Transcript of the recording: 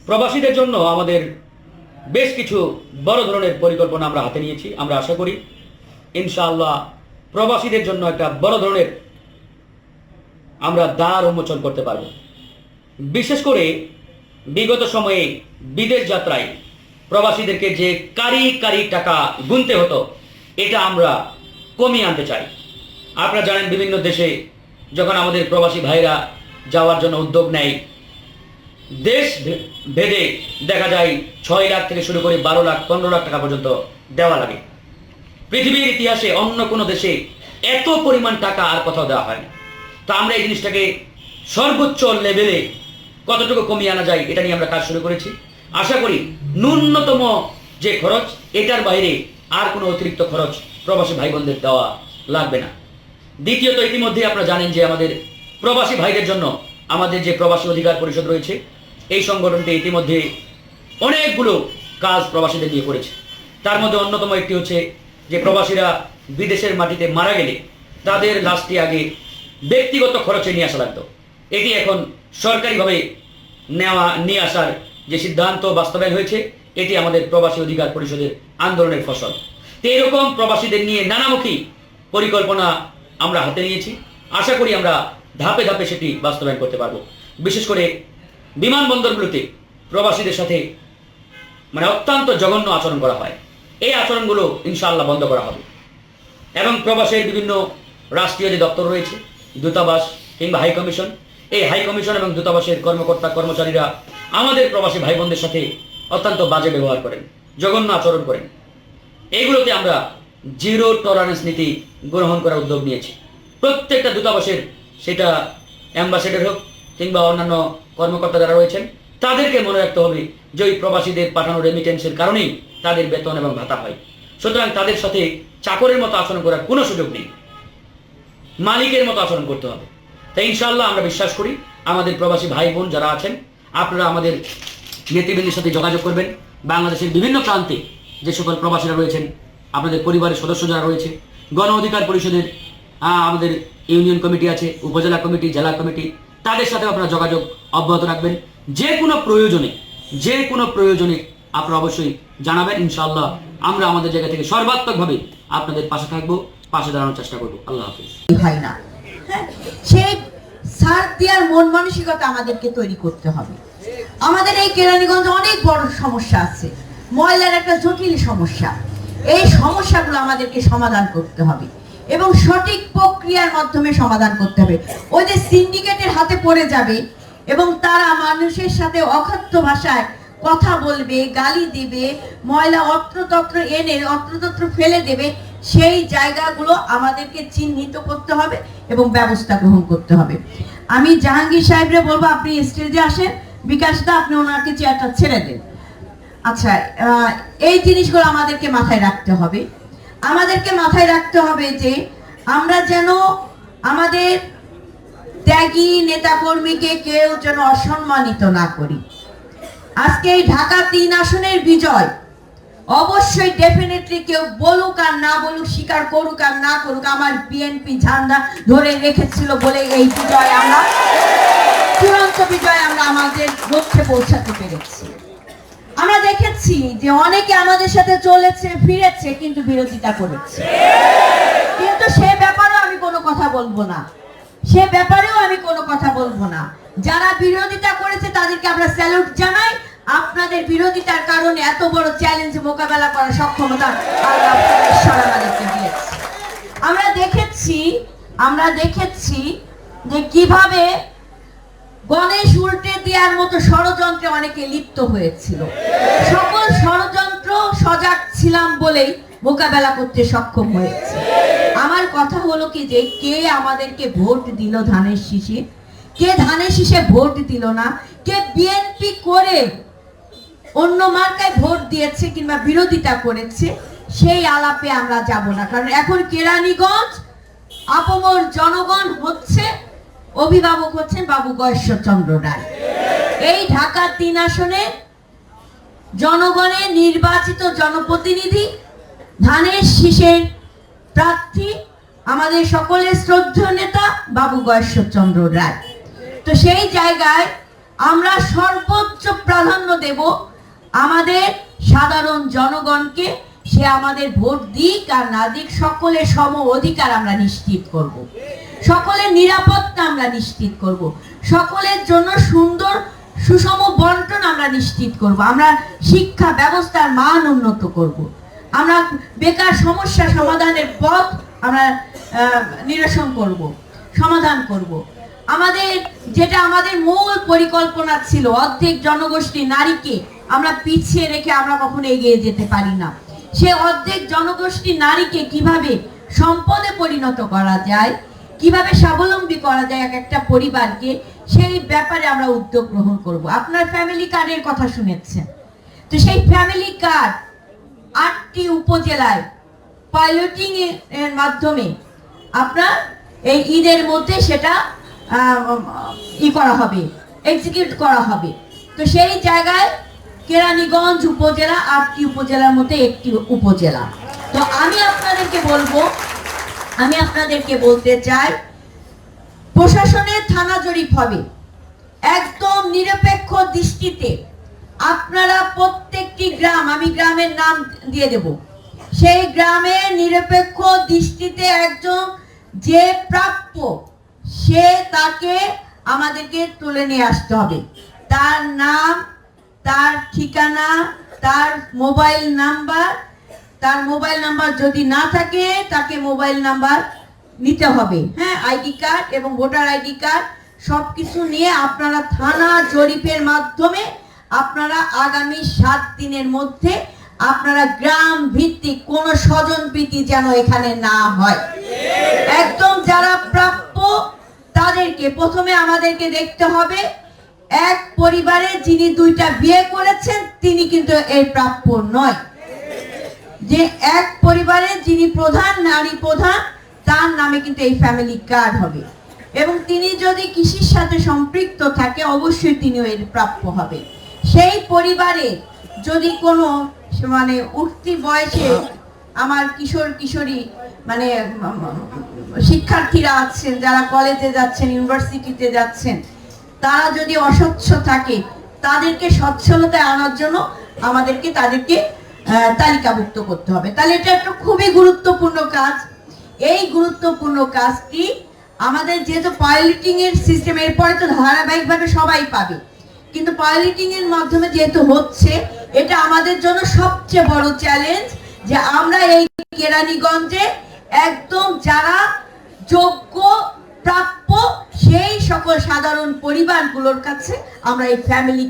প্রবাসীদের জন্য আমাদের বেশ কিছু বড় ধরনের পরিকল্পনা আমরা হাতে নিয়েছি। আমরা আশা করি ইনশাআল্লাহ প্রবাসীদের জন্য একটা বড় ধরনের আমরা দ্বার উন্মোচন করতে পারব। বিশেষ করে বিগত সময়ে বিদেশ যাত্রায় প্রবাসীদেরকে যে কারি টাকা গুনতে হতো, এটা আমরা কমিয়ে আনতে চাই। আপনারা জানেন বিভিন্ন দেশে যখন আমাদের প্রবাসী ভাইরা যাওয়ার জন্য উদ্যোগ নেয়, দেশ ভেদে দেখা যায় 6 লাখ থেকে শুরু করে 12 লাখ 15 লাখ টাকা পর্যন্ত দেওয়া লাগে। পৃথিবীর ইতিহাসে অন্য কোনো দেশে এত পরিমাণ টাকা আর কোথাও দেওয়া হয় না। তো আমরা এই জিনিসটাকে সর্বোচ্চ লেভেলে কতটুকু কমিয়ে আনা যায় এটা নিয়ে আমরা কাজ শুরু করেছি। আশা করি ন্যূনতম যে খরচ, এটার বাইরে আর কোনো অতিরিক্ত খরচ প্রবাসী ভাই বোনদের দেওয়া লাগবে না। দ্বিতীয়ত, ইতিমধ্যে আপনারা জানেন যে আমাদের প্রবাসী ভাইদের জন্য আমাদের যে প্রবাসী অধিকার পরিষদ রয়েছে, এই সংগঠনটি ইতিমধ্যে অনেকগুলো কাজ প্রবাসীদের নিয়ে করেছে। তার মধ্যে অন্যতম একটি হচ্ছে যে প্রবাসীরা বিদেশের মাটিতে মারা গেলে তাদের লাশটি আগে ব্যক্তিগত খরচে নিয়ে আসা লাগতো। এটি এখন সরকারিভাবে নিয়ে আসার যে সিদ্ধান্ত বাস্তবায়ন হয়েছে, এটি আমাদের প্রবাসী অধিকার পরিষদের আন্দোলনের ফসল। তো এরকম প্রবাসীদের নিয়ে নানামুখী পরিকল্পনা আমরা হাতে নিয়েছি। আশা করি আমরা ধাপে ধাপে সেটি বাস্তবায়ন করতে পারবো। বিশেষ করে বিমানবন্দরগুলোতে প্রবাসীদের সাথে অত্যন্ত জঘন্য আচরণ করা হয়, এই আচরণগুলো ইনশাআল্লাহ বন্ধ করা হবে। এবং প্রবাসের বিভিন্ন রাষ্ট্রীয় যে দপ্তর রয়েছে, দূতাবাস কিংবা হাই কমিশন, এই হাই কমিশন এবং দূতাবাসের কর্মকর্তা কর্মচারীরা আমাদের প্রবাসী ভাই বোনদের সাথে অত্যন্ত বাজে ব্যবহার করেন, জঘন্য আচরণ করেন। এইগুলোতে আমরা জিরো টলারেন্স নীতি গ্রহণ করার উদ্যোগ নিয়েছি। প্রত্যেকটা দূতাবাসের, সেটা অ্যাম্বাসেডর হোক কিংবা অন্যান্য কর্মকর্তা যারা রয়েছেন, তাদেরকে মনে রাখতে হবে যে ওই প্রবাসীদের পাঠানো রেমিটেন্সের কারণেই তাদের বেতন এবং ভাতা হয়। সুতরাং তাদের সাথে চাকরের মতো আচরণ করার কোনো সুযোগ নেই, মালিকের মতো আচরণ করতে হবে। তাই ইনশাআল্লাহ আমরা বিশ্বাস করি আমাদের প্রবাসী ভাই বোন যারা আছেন, আপনারা আমাদের নেতৃবৃন্দের সাথে যোগাযোগ করবেন। বাংলাদেশের বিভিন্ন প্রান্তে যে সকল প্রবাসীরা রয়েছেন, আপনাদের পরিবারের সদস্য যারা রয়েছে, গণ অধিকার পরিষদের আমাদের ইউনিয়ন কমিটি আছে, উপজেলা কমিটি, জেলা কমিটি, তাদের সাথে আপনারা যোগাযোগ অব্যাহত রাখবেন। যে কোনো প্রয়োজনে আপনারা অবশ্যই জানাবেন। ইনশাআল্লাহ আমরা আমাদের জায়গা থেকে সর্বাত্মকভাবে আপনাদের পাশে থাকবো, পাশে দাঁড়ানোর চেষ্টা করবো। আল্লাহ হাফেজ। ভাই না, সেই সার দেওয়ার মন মানসিকতা আমাদেরকে তৈরি করতে হবে। আমাদের এই কেরানীগঞ্জে অনেক বড় সমস্যা আছে, ময়লার একটা জটিল সমস্যা। এই সমস্যাগুলো আমাদেরকে সমাধান করতে হবে এবং সঠিক প্রক্রিয়ার মাধ্যমে সমাধান করতে হবে। ওই যে সিন্ডিকেটের হাতে পড়ে যাবে এবং তারা মানুষের সাথে অখাদ্য ভাষায় কথা বলবে, গালি দিবে, ময়লা অত্রতত্র এনে অত্রতত্র ফেলে দেবে, সেই জায়গাগুলো আমাদেরকে চিহ্নিত করতে হবে এবং ব্যবস্থা গ্রহণ করতে হবে। আমি জাহাঙ্গীর সাহেবরে বলবো, আপনি স্টেজে আসেন, বিকাশদা আপনি ওনাকে চেয়ারটা ছেড়ে দেন। আচ্ছা, এই জিনিসগুলো আমাদেরকে মাথায় রাখতে হবে। আমাদেরকে মাথায় রাখতে হবে যে আমরা যেন আমাদের ত্যাগী নেতাকর্মীকে কেউ যেন অসম্মানিত না করি। আজকে এই ঢাকা 3 আসনের বিজয় অবশ্যই ডেফিনেটলি কেউ বলুক আর না বলুক, স্বীকার করুক আর না করুক, আমার বিএনপি ঝান্ডা ধরে রেখেছিল বলে এই বিজয় আমরা, চূড়ান্ত বিজয় আমরা আমাদের লক্ষ্যে পৌঁছাতে পেরেছি। আমরা দেখেছি যে অনেকে আমাদের সাথে চলেছে ফিরেছে কিন্তু বিরোধিতা করেছে, কিন্তু সে ব্যাপারেও আমি কোনো কথা বলবো না। যারা বিরোধিতা করেছে তাদেরকে আমরা স্যালুট জানাই। আপনাদের বিরোধিতার কারণে এত বড় চ্যালেঞ্জ মোকাবেলা করার সক্ষমতা আল্লাহ ঈশ্বর আমাদেরকে দিয়েছে। আমরা দেখেছি যে কিভাবে গণেশ উল্টে দেওয়ার মতো ষড়যন্ত্রে অনেকে লিপ্ত হয়েছিল। সকল ষড়যন্ত্র সজাগ ছিলাম বলেই মোকাবেলা করতে সক্ষম হয়েছে। আমার কথা হলো কি যে কে আমাদেরকে ভোট দিল ধানের শীষে, কে ধানের শীষে ভোট দিল না, কে বিএনপি করে অন্য মার্কায় ভোট দিয়েছে কিংবা বিরোধিতা করেছে, সেই আলাপে আমরা যাব না। কারণ এখন কেরানীগঞ্জ আপমর জনগণ হচ্ছে, অভিভাবক হচ্ছেন বাবু গয়েশ্বরচন্দ্র রায়। এই ঢাকা 3 আসনে জনগণের নির্বাচিত জনপ্রতিনিধি, ধানের শীষের প্রার্থী আমাদের সকলের শ্রদ্ধেয় নেতা বাবু গয়েশ্বরচন্দ্র রায়। তো সেই জায়গায় আমরা সর্বোচ্চ প্রাধান্য দেব আমাদের সাধারণ জনগণকে। সে আমাদের ভোট দিক আর না দিক, সকলের সম অধিকার আমরা নিশ্চিত করব, সকলের নিরাপত্তা আমরা নিশ্চিত করব, সকলের জন্য সুন্দর সুষম বন্টন আমরা নিশ্চিত করব, আমরা শিক্ষা ব্যবস্থার মান উন্নত করব, আমরা বেকার সমস্যা সমাধানের পথ আমরা নিরসন করব, সমাধান করব। আমাদের যেটা আমাদের মূল পরিকল্পনা ছিল, অর্ধেক জনগোষ্ঠী নারীকে আমরা পিছিয়ে রেখে আমরা কখনো এগিয়ে যেতে পারি না। সে অর্ধেক জনগোষ্ঠী নারীকে কিভাবে সম্পদে পরিণত করা যায়, কিভাবে স্বাবলম্বী করা যায় এক একটা পরিবারকে, সেই ব্যাপারে আমরা উদ্যোগ গ্রহণ করব। আপনার ফ্যামিলি কার্ডের কথা শুনেছেন, তো সেই ফ্যামিলি কার্ড 8টি উপজেলায় পাইলটিং এর মাধ্যমে আপনার এই ঈদের মধ্যে সেটা করা হবে, এক্সিকিউট করা হবে। তো সেই জায়গায় কেরানীগঞ্জ উপজেলা 8টি উপজেলার মধ্যে একটি উপজেলা। তো আমি আপনাদেরকে বলতে চাই, প্রশাসনের থানা জরিপ হবে একদম নিরপেক্ষ দৃষ্টিতে। আপনারা প্রত্যেকটি গ্রাম, আমি গ্রামের নাম দিয়ে দেব, সেই গ্রামে নিরপেক্ষ দৃষ্টিতে একজন যে প্রাপ্য সে তাকে আমাদেরকে তুলে নিয়ে আসতে হবে। তার নাম, তার ঠিকানা, তার মোবাইল নাম্বার যদি না থাকে তাকে মোবাইল নাম্বার নিতে হবে, হ্যাঁ, আইডি কার্ড এবং ভোটার আইডি কার্ড সবকিছু নিয়ে আপনারা থানা জরিপের মাধ্যমে আপনারা আগামী 7 দিনের মধ্যে আপনারা গ্রাম ভিত্তিক কোনো স্বজন প্রীতি যেন এখানে না হয়। একদম যারা প্রাপ্য তাদেরকে প্রথমে আমাদেরকে দেখতে হবে, এক পরিবারে যিনি 2টা বিয়ে করেছেন তিনি কিন্তু এর প্রাপ্য নয়। যে এক পরিবারে যিনি প্রধান, নারী প্রধান, তার নামে কিন্তু এই ফ্যামিলি কার্ড হবে, এবং তিনি যদি কৃষির সাথে সম্পৃক্ত থাকে অবশ্যই তিনিও এর প্রাপ্য হবে। সেই পরিবারে যদি কোনো মানে উঠতি বয়সে আমার কিশোর কিশোরী মানে শিক্ষার্থীরা আছেন, যারা কলেজে যাচ্ছেন, ইউনিভার্সিটিতে যাচ্ছেন, তারা যদি অস্বচ্ছ থাকে তাদেরকে সচ্ছলতায় আনার জন্য আমাদেরকে তাদেরকে তালিকাভুক্ত করতে হবে। তাহলে এটা একটা খুবই গুরুত্বপূর্ণ কাজ। এই গুরুত্বপূর্ণ কাজটি আমাদের যেহেতু পাইলটিং এর সিস্টেম, এরপরে তো ধারাবাহিকভাবে সবাই পাবে, কিন্তু পাইলটিং এর মাধ্যমে যেহেতু হচ্ছে, এটা আমাদের জন্য সবচেয়ে বড় চ্যালেঞ্জ যে আমরা এই কেরানীগঞ্জে একদম যারা যোগ্য প্রাপ্য সেই সকল সাধারণ পরিবারগুলোর কাছে আমরা এই ফ্যামিলি